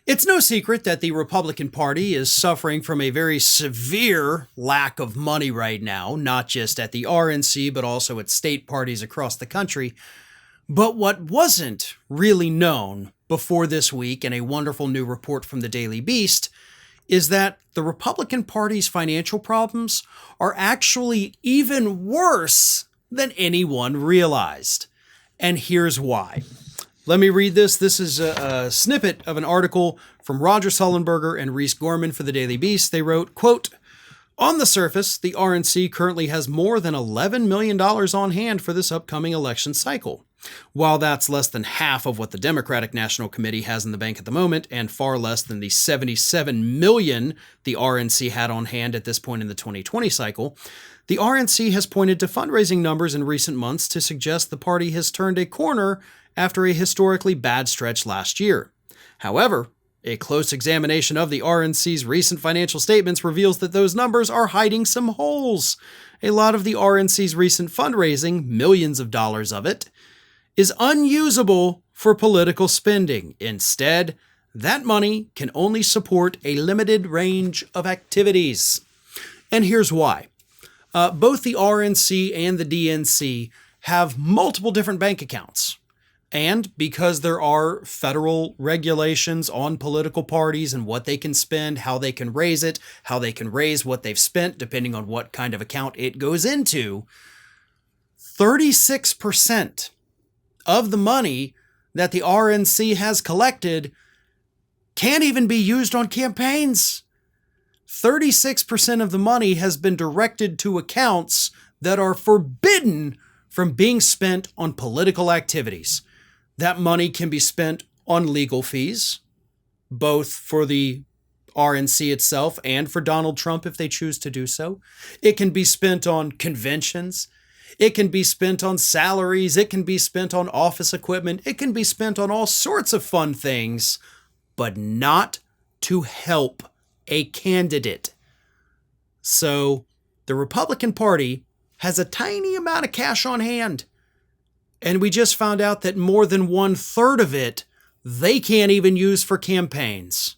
It's no secret that the Republican Party is suffering from a very severe lack of money right now, not just at the RNC, but also at state parties across the country. But what wasn't really known before this week in a wonderful new report from the Daily Beast is that the Republican Party's financial problems are actually even worse than anyone realized. And here's why. Let me read this. This is a snippet of an article from Roger Sullenberger and Reese Gorman for the Daily Beast. They wrote, quote, "On the surface, the RNC currently has more than $11 million on hand for this upcoming election cycle. While that's less than half of what the Democratic National Committee has in the bank at the moment, and far less than the $77 million the RNC had on hand at this point in the 2020 cycle, the RNC has pointed to fundraising numbers in recent months to suggest the party has turned a corner after a historically bad stretch last year. However, a close examination of the RNC's recent financial statements reveals that those numbers are hiding some holes. A lot of the RNC's recent fundraising, millions of dollars of it, is unusable for political spending. Instead, that money can only support a limited range of activities." And here's why. Both the RNC and the DNC have multiple different bank accounts. And because there are federal regulations on political parties and what they can spend, how they can raise it, how they can raise what they've spent, depending on what kind of account it goes into, 36% of the money that the RNC has collected can't even be used on campaigns. 36% of the money has been directed to accounts that are forbidden from being spent on political activities. That money can be spent on legal fees, both for the RNC itself and for Donald Trump if they choose to do so. It can be spent on conventions. It can be spent on salaries. It can be spent on office equipment. It can be spent on all sorts of fun things, but not to help a candidate. So the Republican Party has a tiny amount of cash on hand. And we just found out that more than 1/3 of it, they can't even use for campaigns.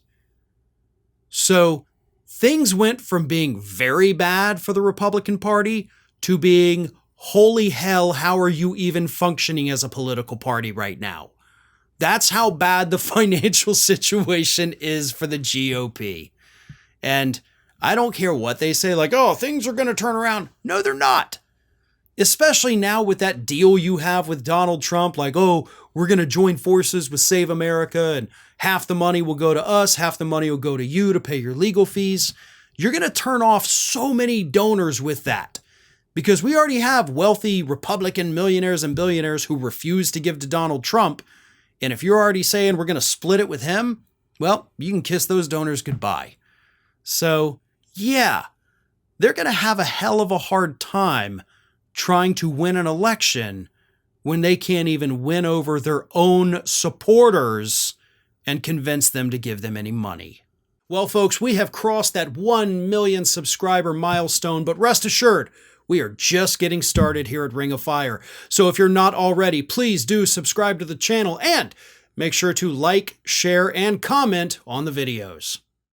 So things went from being very bad for the Republican Party to being, holy hell, how are you even functioning as a political party right now? That's how bad the financial situation is for the GOP. And I don't care what they say, like, oh, things are going to turn around. No, they're not. Especially now with that deal you have with Donald Trump, like, oh, we're going to join forces with Save America and half the money will go to us, half the money will go to you to pay your legal fees. You're going to turn off so many donors with that because we already have wealthy Republican millionaires and billionaires who refuse to give to Donald Trump. And if you're already saying we're going to split it with him, well, you can kiss those donors goodbye. So, yeah, they're going to have a hell of a hard time trying to win an election when they can't even win over their own supporters and convince them to give them any money. Well, folks, we have crossed that 1 million subscriber milestone, but rest assured, we are just getting started here at Ring of Fire. So if you're not already, please do subscribe to the channel and make sure to like, share, and comment on the videos.